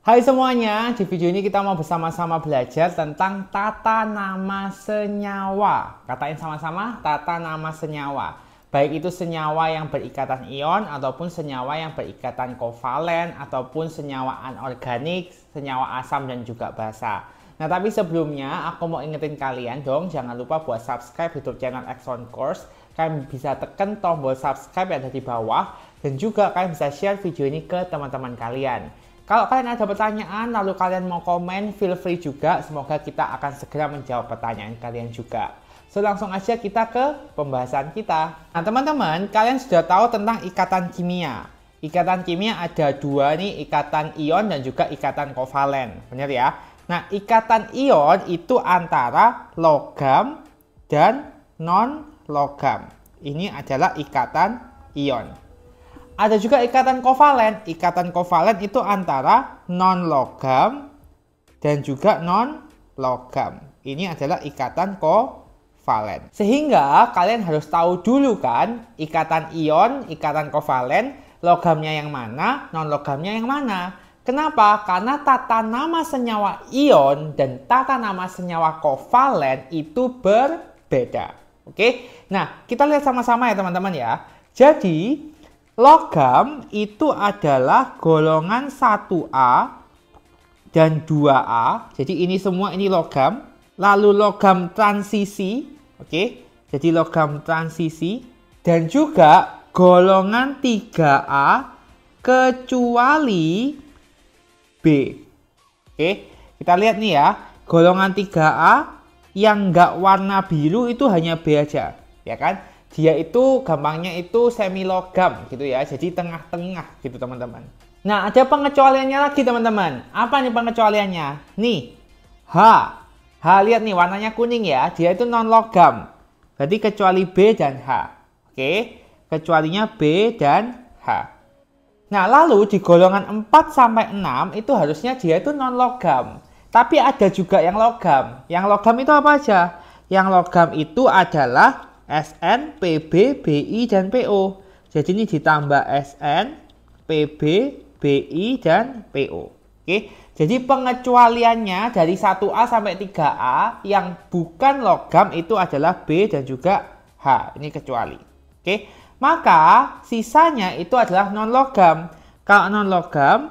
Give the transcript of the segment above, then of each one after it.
Hai semuanya, di video ini kita mau bersama-sama belajar tentang tata nama senyawa. Katain sama-sama, tata nama senyawa. Baik itu senyawa yang berikatan ion, ataupun senyawa yang berikatan kovalen, ataupun senyawa anorganik, senyawa asam dan juga basa. Nah tapi sebelumnya aku mau ingetin kalian dong, jangan lupa buat subscribe YouTube channel Exxon Course. Kalian bisa tekan tombol subscribe yang ada di bawah, dan juga kalian bisa share video ini ke teman-teman kalian. Kalau kalian ada pertanyaan lalu kalian mau komen, feel free juga. Semoga kita akan segera menjawab pertanyaan kalian juga. So langsung aja kita ke pembahasan kita. Nah teman-teman, kalian sudah tahu tentang ikatan kimia. Ikatan kimia ada dua nih, ikatan ion dan juga ikatan kovalen. Benar ya? Nah ikatan ion itu antara logam dan non-logam. Ini adalah ikatan ion. Ada juga ikatan kovalen. Ikatan kovalen itu antara non-logam dan juga non-logam. Ini adalah ikatan kovalen. Sehingga kalian harus tahu dulu kan, ikatan ion, ikatan kovalen, logamnya yang mana, non-logamnya yang mana. Kenapa? Karena tata nama senyawa ion dan tata nama senyawa kovalen itu berbeda. Oke? Nah, kita lihat sama-sama ya teman-teman ya. Jadi logam itu adalah golongan 1A dan 2A. Jadi ini semua ini logam. Lalu logam transisi. Oke. Jadi logam transisi. Dan juga golongan 3A kecuali B. Oke. Kita lihat nih ya. Golongan 3A yang nggak warna biru itu hanya B aja. Ya kan? Dia itu gampangnya itu semi logam gitu ya. Jadi tengah-tengah gitu teman-teman. Nah ada pengecualiannya lagi teman-teman. Apa nih pengecualiannya? Nih H. H lihat nih warnanya kuning ya. Dia itu non logam. Berarti kecuali B dan H. Oke. Kecualinya B dan H. Nah lalu di golongan 4 sampai 6 itu harusnya dia itu non logam. Tapi ada juga yang logam. Yang logam itu apa aja? Yang logam itu adalah Sn, Pb, Bi, dan Po. Jadi ini ditambah Sn, Pb, Bi, dan Po. Oke. Jadi pengecualiannya dari 1A sampai 3A yang bukan logam itu adalah B dan juga H. Ini kecuali. Oke. Maka sisanya itu adalah non logam. Kalau non logam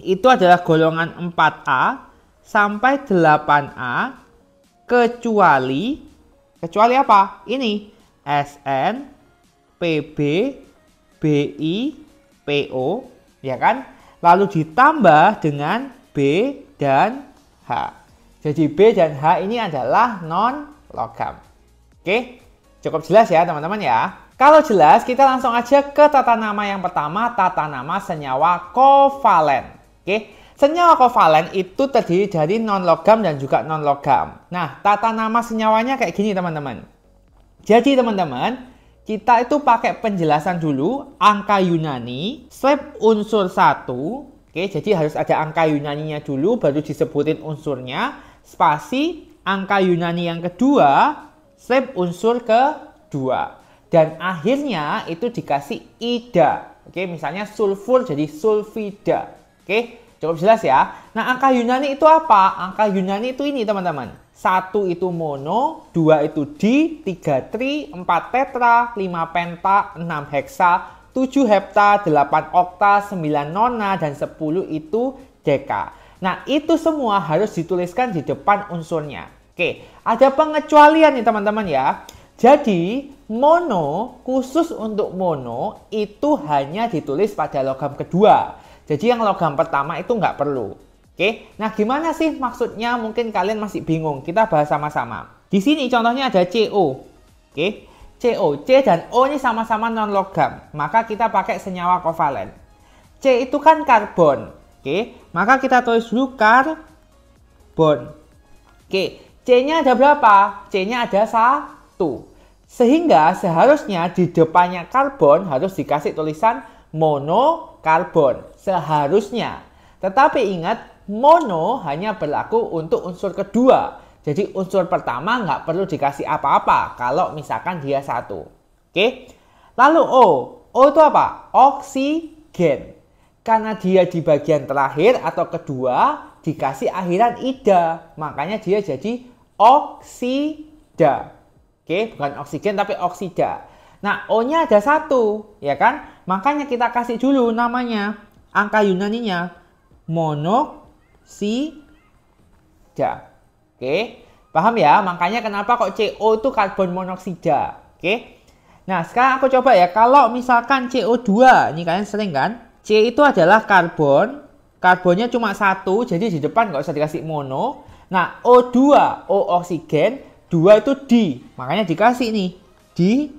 itu adalah golongan 4A sampai 8A kecuali apa? Ini Sn, Pb, Bi, Po, ya kan? Lalu ditambah dengan B dan H. Jadi B dan H ini adalah non logam. Oke, cukup jelas ya teman-teman ya. Kalau jelas, kita langsung aja ke tata nama yang pertama, tata nama senyawa kovalen. Oke. Senyawa kovalen itu terdiri dari non-logam dan juga non-logam. Nah, tata nama senyawanya kayak gini teman-teman. Jadi teman-teman, kita itu pakai penjelasan dulu, angka Yunani, slab unsur 1. Oke, jadi harus ada angka Yunaninya dulu, baru disebutin unsurnya. Spasi, angka Yunani yang kedua, slab unsur kedua. Dan akhirnya itu dikasih ida. Oke, misalnya sulfur jadi sulfida. Oke. Cukup jelas ya. Nah angka Yunani itu apa? Angka Yunani itu ini teman-teman. 1 itu mono, 2 itu di, 3 tri, 4 tetra, 5 penta, 6 heksa, 7 hepta, 8 okta, 9 nona, dan 10 itu deka. Nah itu semua harus dituliskan di depan unsurnya. Oke, ada pengecualian nih teman-teman ya. Jadi mono, khusus untuk mono itu hanya ditulis pada logam kedua. Jadi yang logam pertama itu nggak perlu. Oke, nah gimana sih maksudnya? Mungkin kalian masih bingung. Kita bahas sama-sama. Di sini contohnya ada CO. Oke, CO, C dan O ini sama-sama non logam. Maka kita pakai senyawa kovalen. C itu kan karbon. Oke, maka kita tulis dulu karbon. Oke, C-nya ada berapa? C-nya ada 1. Sehingga seharusnya di depannya karbon harus dikasih tulisan monokarbon. Seharusnya. Tetapi ingat, mono hanya berlaku untuk unsur kedua. Jadi unsur pertama nggak perlu dikasih apa-apa kalau misalkan dia 1. Oke. Lalu O. O itu apa? Oksigen. karena dia di bagian terakhir atau kedua dikasih akhiran ida, makanya dia jadi oksida. Oke, bukan oksigen tapi oksida. Nah, O-nya ada 1, ya kan? Makanya kita kasih dulu namanya, angka Yunaninya monoksida. Oke, paham ya? Makanya kenapa kok CO itu karbon monoksida. Oke. Nah, sekarang aku coba ya, kalau misalkan CO2, ini kalian sering kan? C itu adalah karbon, karbonnya cuma 1, jadi di depan nggak usah dikasih mono. Nah, O2, O oksigen, 2 itu di, makanya dikasih nih, dioksida.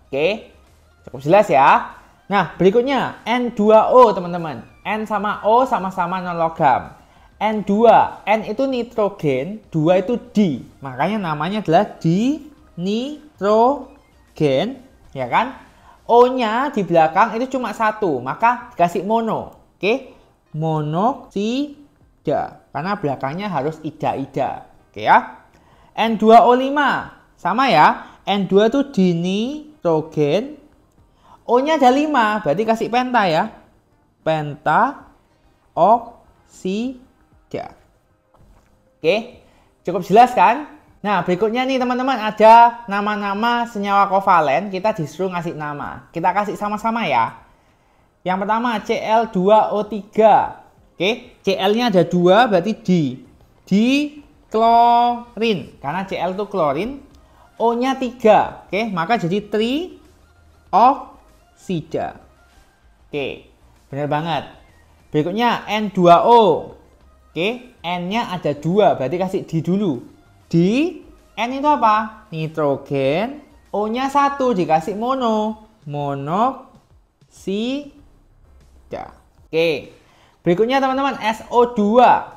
Oke, cukup jelas ya. Nah, berikutnya N2O teman-teman. N sama O sama-sama non logam. N2, N itu nitrogen, 2 itu di, makanya namanya adalah dinitrogen, ya kan? O-nya di belakang itu cuma 1, maka dikasih mono. Oke, monoksida, karena belakangnya harus ida-ida. Oke ya. N2O5 sama ya. N2 itu dinitrogen. O-nya ada 5, berarti kasih penta ya. Penta oksida. Oke, cukup jelas kan? Nah, berikutnya nih teman-teman, ada nama-nama senyawa kovalen, kita disuruh ngasih nama. Kita kasih sama-sama ya. Yang pertama Cl2O3. Oke, Cl-nya ada 2, berarti di klorin. Karena Cl itu klorin. O-nya 3. Oke, maka jadi trioksida. Oke, benar banget. Berikutnya N2O. Oke, N-nya ada 2, berarti kasih di dulu. Di, N itu apa? Nitrogen. O-nya 1, dikasih mono. Monoksida. Oke. Berikutnya teman-teman, SO2.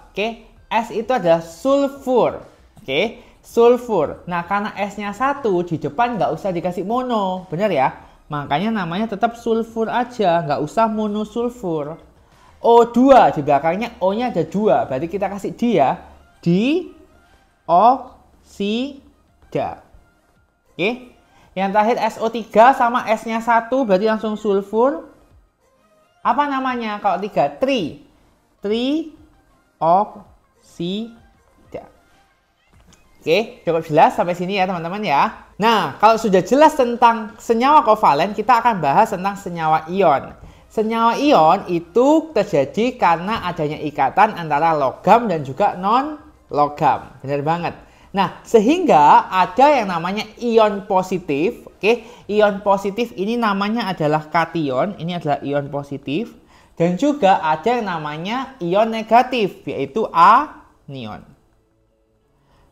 Oke, S itu adalah sulfur. Oke, sulfur. Nah, karena S-nya 1, di depan nggak usah dikasih mono. Benar ya? Makanya namanya tetap sulfur aja, nggak usah monosulfur. O2, di belakangnya O-nya ada 2, berarti kita kasih di ya. Dioksida. Oke. Yang terakhir SO3 sama S-nya 1, berarti langsung sulfur. Apa namanya kalau 3? Trioksida. Oke, cukup jelas sampai sini ya teman-teman ya. Nah, kalau sudah jelas tentang senyawa kovalen, kita akan bahas tentang senyawa ion. Senyawa ion itu terjadi karena adanya ikatan antara logam dan juga non-logam. Benar banget. Nah, sehingga ada yang namanya ion positif. Oke, ion positif ini namanya adalah kation. Ini adalah ion positif. Dan juga ada yang namanya ion negatif, yaitu anion.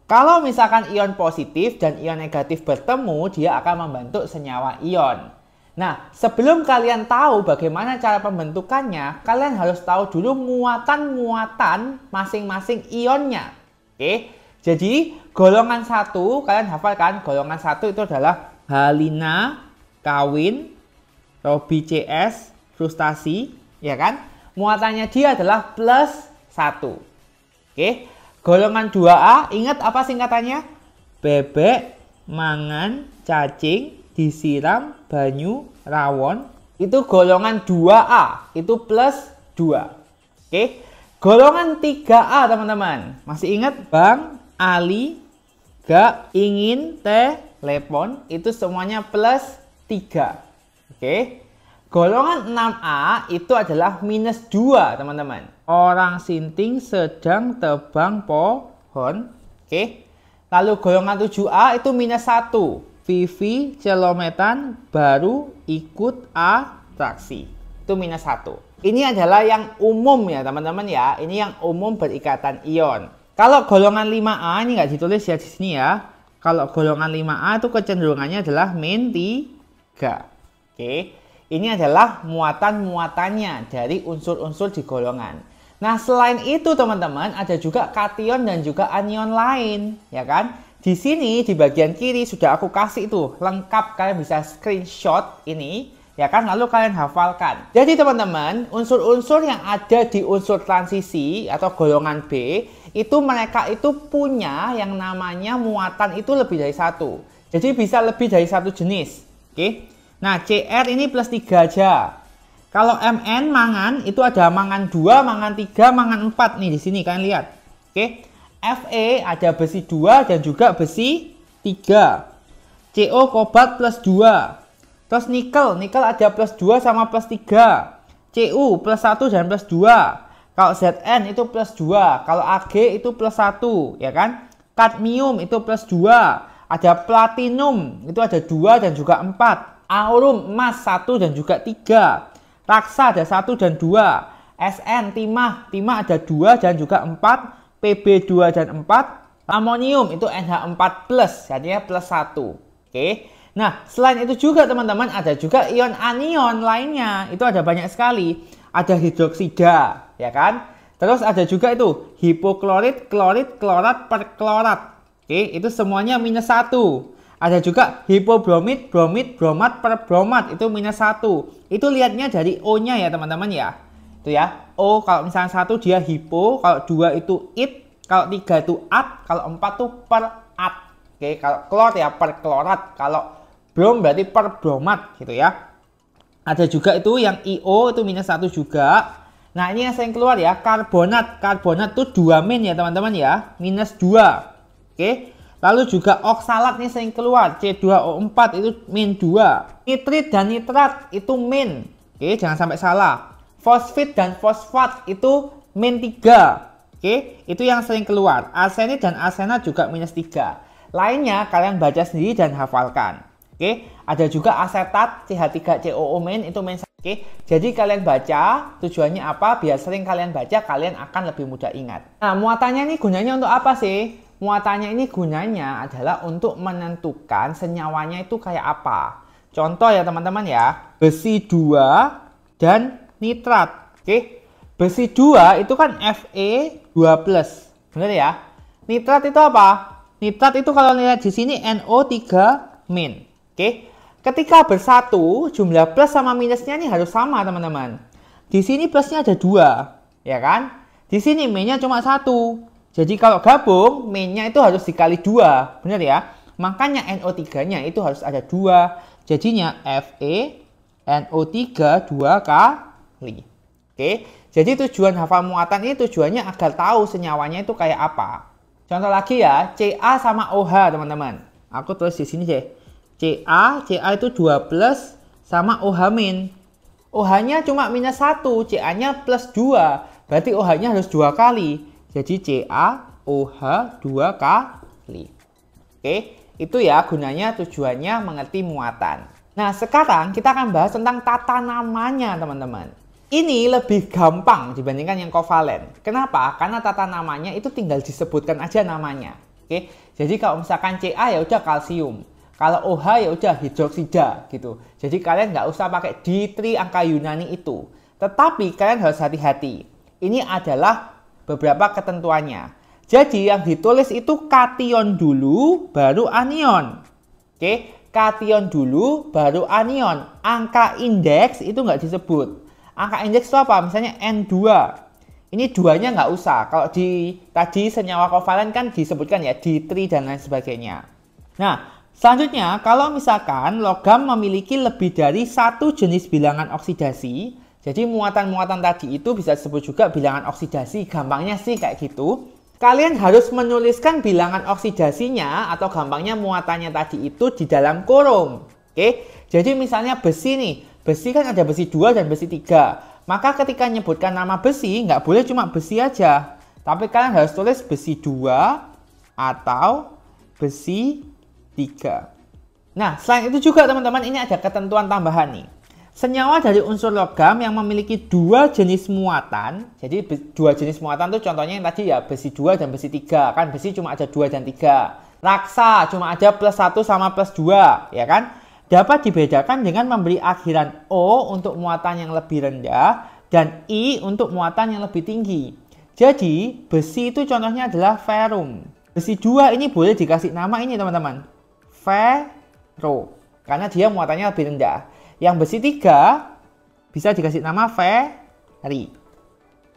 Kalau misalkan ion positif dan ion negatif bertemu, dia akan membentuk senyawa ion. Nah, sebelum kalian tahu bagaimana cara pembentukannya, kalian harus tahu dulu muatan-muatan masing-masing ionnya. Oke, jadi golongan 1, kalian hafalkan, golongan 1 itu adalah halina, kawin, Robi CS, frustasi, ya kan? Muatannya dia adalah +1. Oke, golongan 2A, ingat apa singkatannya? Bebek, mangan, cacing, disiram, banyu, rawon. Itu golongan 2A, itu +2. Oke, golongan 3A teman-teman. Masih ingat? Bang, Ali, gak, ingin, telepon, itu semuanya +3. Oke. Golongan 6A itu adalah -2 teman-teman. Orang sinting sedang tebang pohon. Oke. Lalu golongan 7A itu -1. Vivi celometan baru ikut atraksi. Itu -1. Ini adalah yang umum ya teman-teman ya. Ini yang umum berikatan ion. Kalau golongan 5A ini nggak ditulis ya di sini ya. Kalau golongan 5A itu kecenderungannya adalah -3. Oke. Ini adalah muatan-muatannya dari unsur-unsur di golongan. Nah, selain itu teman-teman, ada juga kation dan juga anion lain, ya kan? Di sini di bagian kiri sudah aku kasih itu lengkap, kalian bisa screenshot ini, ya kan? Lalu kalian hafalkan. Jadi teman-teman, unsur-unsur yang ada di unsur transisi atau golongan B, itu mereka itu punya yang namanya muatan itu lebih dari 1. Jadi bisa lebih dari 1 jenis, oke? Nah, CR ini +3 aja. Kalau Mn mangan itu ada mangan 2, mangan 3, mangan 4 nih di sini kalian lihat. Oke. Fe ada besi 2 dan juga besi 3. Co kobalt plus 2. Terus nikel ada plus 2 sama plus 3. Cu plus 1 dan plus 2. Kalau Zn itu plus 2. Kalau Ag itu plus 1, ya kan? Kadmium itu plus 2. Ada platinum itu ada 2 dan juga 4. Aurum emas 1 dan juga 3. Raksa ada 1 dan 2. Sn timah ada 2 dan juga 4. Pb 2 dan 4. Amonium itu NH4+, jadinya plus 1. Oke. Nah, selain itu juga teman-teman ada juga ion anion lainnya. Itu ada banyak sekali. Ada hidroksida, ya kan? Terus ada juga itu hipoklorit, klorit, klorat, perklorat. Oke, itu semuanya minus 1. Ada juga hipobromid, bromid, bromat, perbromat. Itu minus 1. Itu lihatnya dari O-nya ya teman-teman ya. Itu ya. O kalau misalnya 1 dia hipo, kalau 2 itu it, kalau 3 itu at, kalau 4 itu perat. Oke, kalau klor ya perklorat, kalau brom berarti perbromat gitu ya. Ada juga itu yang IO itu minus 1 juga. Nah, ini yang sering keluar ya, karbonat. Karbonat itu 2 min ya teman-teman ya, minus 2. Oke. Lalu juga oksalat nih sering keluar, C2O4 itu min 2. Nitrit dan nitrat itu min. Oke, jangan sampai salah. Fosfit dan fosfat itu min 3. Oke, itu yang sering keluar. Arsenit dan arsenat juga minus 3. Lainnya kalian baca sendiri dan hafalkan. Oke, ada juga asetat CH3COO min itu min 1. Oke, jadi kalian baca tujuannya apa, biar sering kalian baca kalian akan lebih mudah ingat. Nah, muatannya ini gunanya untuk apa sih? Muatannya ini gunanya adalah untuk menentukan senyawanya itu kayak apa. Contoh ya teman-teman ya, besi 2 dan nitrat. Oke, besi 2 itu kan Fe2+. Benar ya? Nitrat itu apa? Nitrat itu kalau lihat di sini NO3-. Oke, ketika bersatu jumlah plus sama minusnya ini harus sama teman-teman. Di sini plusnya ada 2, ya kan? Di sini minusnya cuma 1. Jadi kalau gabung minusnya itu harus dikali 2, benar ya? Makanya NO3-nya itu harus ada 2. Jadinya Fe NO3 2 kali. Oke, jadi tujuan hafal muatan ini tujuannya agar tahu senyawanya itu kayak apa. Contoh lagi ya, Ca sama OH teman-teman. Aku tulis di sini deh. Ca itu 2+ sama OH min. OH-nya cuma minus 1, Ca-nya plus 2. Berarti OH-nya harus 2 kali. Jadi CaOH 2 kali. Oke, itu ya gunanya tujuannya mengerti muatan. Nah, sekarang kita akan bahas tentang tata namanya teman-teman. Ini lebih gampang dibandingkan yang kovalen. Kenapa? Karena tata namanya itu tinggal disebutkan aja namanya. Oke, jadi kalau misalkan Ca ya udah kalsium. Kalau OH ya udah hidroksida gitu. Jadi kalian nggak usah pakai ditri angka Yunani itu. Tetapi kalian harus hati-hati. Ini adalah beberapa ketentuannya. Jadi yang ditulis itu kation dulu baru anion. Oke, kation dulu baru anion. Angka indeks itu nggak disebut. Angka indeks itu apa? Misalnya N2. Ini 2-nya nggak usah. Kalau di tadi senyawa kovalen kan disebutkan ya ditri dan lain sebagainya. Nah, selanjutnya, kalau misalkan logam memiliki lebih dari satu jenis bilangan oksidasi, jadi muatan-muatan tadi itu bisa disebut juga bilangan oksidasi, gampangnya sih kayak gitu. Kalian harus menuliskan bilangan oksidasinya atau gampangnya muatannya tadi itu di dalam kurung. Oke, jadi misalnya besi nih, besi kan ada besi 2 dan besi 3. Maka ketika menyebutkan nama besi, nggak boleh cuma besi aja. Tapi kalian harus tulis besi 2 atau besi 3. Nah, selain itu juga teman-teman ini ada ketentuan tambahan nih. Senyawa dari unsur logam yang memiliki 2 jenis muatan. Jadi 2 jenis muatan itu contohnya yang tadi ya besi 2 dan besi 3. Kan besi cuma ada 2 dan 3. Raksa cuma ada plus 1 sama plus 2, ya kan? Dapat dibedakan dengan memberi akhiran O untuk muatan yang lebih rendah dan I untuk muatan yang lebih tinggi. Jadi besi itu contohnya adalah ferrum. Besi 2 ini boleh dikasih nama ini teman-teman. Ferro, karena dia muatannya lebih rendah. Yang besi 3 bisa dikasih nama Ferri.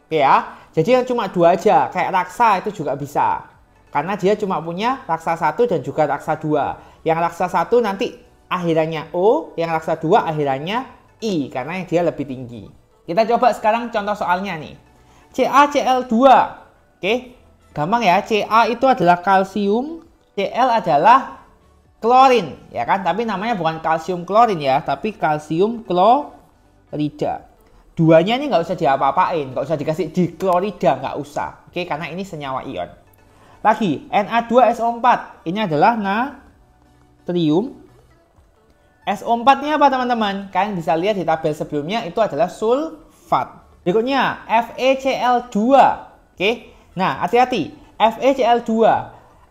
Oke ya, jadi yang cuma 2 aja, kayak raksa itu juga bisa. Karena dia cuma punya raksa 1 dan juga raksa 2. Yang raksa 1 nanti akhirannya O, yang raksa 2 akhirannya I karena dia lebih tinggi. Kita coba sekarang contoh soalnya nih. CaCl2. Oke. Gampang ya. Ca itu adalah kalsium, Cl adalah klorin, ya kan? Tapi namanya bukan kalsium klorin ya, tapi kalsium klorida. Duanya ini nggak usah diapa-apain, nggak usah dikasih diklorida, nggak usah. Oke, karena ini senyawa ion. Lagi, Na2SO4. Ini adalah natrium. SO4 ini apa teman-teman? Kalian bisa lihat di tabel sebelumnya itu adalah sulfat. Berikutnya, FeCl2. Oke. Nah, hati-hati. FeCl2.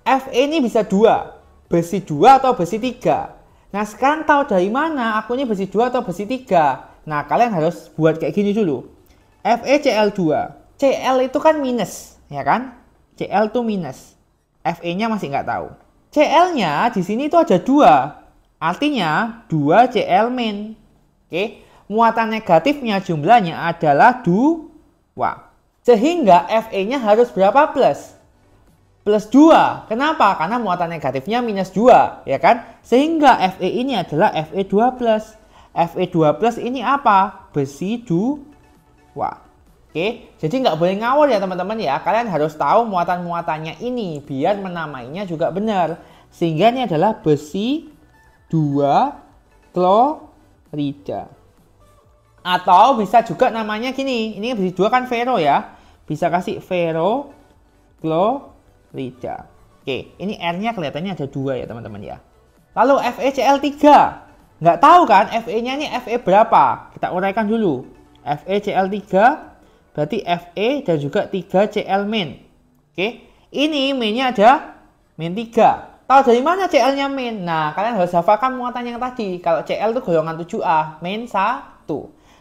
Fe ini bisa 2. Besi 2 atau besi 3. Nah, sekarang tahu dari mana aku ini besi 2 atau besi 3? Nah, kalian harus buat kayak gini dulu. FeCl2. Cl itu kan minus, ya kan? Cl itu minus. Fe-nya masih nggak tahu. Cl-nya di sini itu ada 2. Artinya 2Cl min. Oke. Muatan negatifnya jumlahnya adalah 2. Sehingga Fe-nya harus berapa plus? Plus 2. Kenapa? Karena muatan negatifnya minus 2. Ya kan? Sehingga Fe ini adalah Fe2+. Fe2+ ini apa? Besi 2. Oke. Jadi nggak boleh ngawur ya teman-teman ya. Kalian harus tahu muatan-muatannya ini. Biar menamainya juga benar. Sehingga ini adalah besi 2 klorida. Atau bisa juga namanya gini. Ini besi 2 kan ferro ya. Bisa kasih ferro klorida. Oke, ini R-nya kelihatannya ada 2 ya teman-teman ya. Lalu FeCl3. Nggak tahu kan Fe-nya ini Fe berapa? Kita uraikan dulu. FeCl3 berarti Fe dan juga 3Cl min. Oke, ini min-nya ada min 3. Tahu dari mana Cl-nya min? Nah, kalian harus hafalkan muatan yang tadi. Kalau Cl itu golongan 7A, min 1.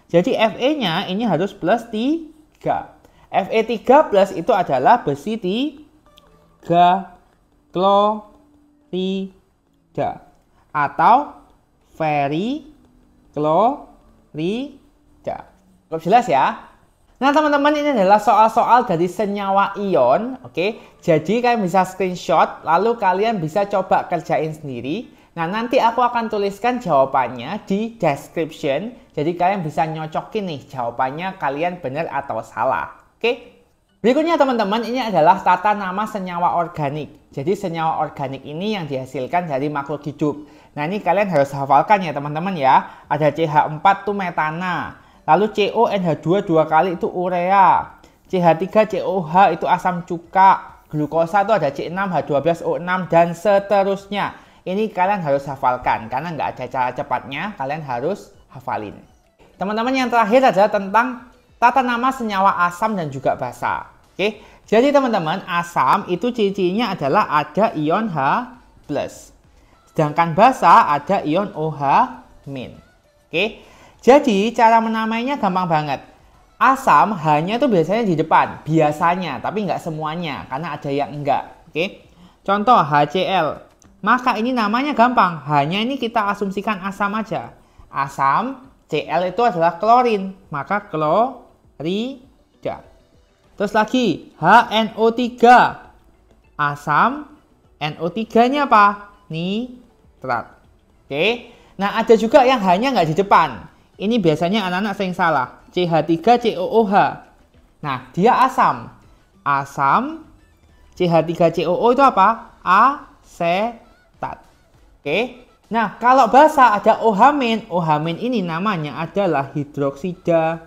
Jadi Fe-nya ini harus plus 3. Fe3+ itu adalah besi 3 klorida atau feriklorida. Cukup jelas ya? Nah teman-teman, ini adalah soal-soal dari senyawa ion. Oke, jadi kalian bisa screenshot lalu kalian bisa coba kerjain sendiri. Nah nanti aku akan tuliskan jawabannya di description. Jadi kalian bisa nyocokin nih jawabannya kalian benar atau salah. Oke. Berikutnya teman-teman, ini adalah tata nama senyawa organik. Jadi senyawa organik ini yang dihasilkan dari makhluk hidup. Nah ini kalian harus hafalkan ya teman-teman ya. Ada CH4 itu metana. Lalu CONH2 2 kali itu urea. CH3COH itu asam cuka. Glukosa itu ada C6H12O6 dan seterusnya. Ini kalian harus hafalkan karena nggak ada cara cepatnya. Kalian harus hafalin. Teman-teman, yang terakhir adalah tentang tata nama senyawa asam dan juga basa. Oke, jadi teman-teman, asam itu ciri-cirinya adalah ada ion H+. Sedangkan basa ada ion OH-. Oke. Jadi cara menamainya gampang banget. Asam hanya itu biasanya di depan, biasanya, tapi nggak semuanya, karena ada yang enggak. Oke. Contoh HCl. Maka ini namanya gampang, hanya ini kita asumsikan asam aja. Asam, Cl itu adalah klorin, maka klorida. Terus lagi HNO3. Asam, NO3-nya apa? Nitrat. Oke. Nah, ada juga yang hanya nggak di depan. Ini biasanya anak-anak sering salah. CH3COOH. Nah, dia asam. Asam, CH3COO itu apa? Asetat. Oke. Nah, kalau basa ada OH-. OH- ini namanya adalah hidroksida.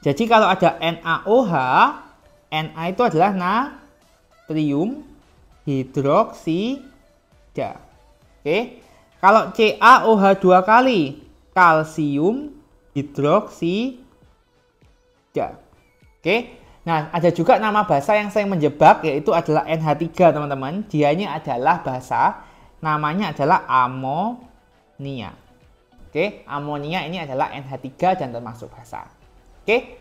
Jadi kalau ada NaOH, Na itu adalah natrium hidroksida. Oke. Kalau CaOH 2 kali, kalsium hidroksida. Oke. Nah, ada juga nama basa yang sering menjebak, yaitu adalah NH3 teman-teman. Dianya adalah basa, namanya adalah amonia. Oke, amonia ini adalah NH3 dan termasuk basa. Oke.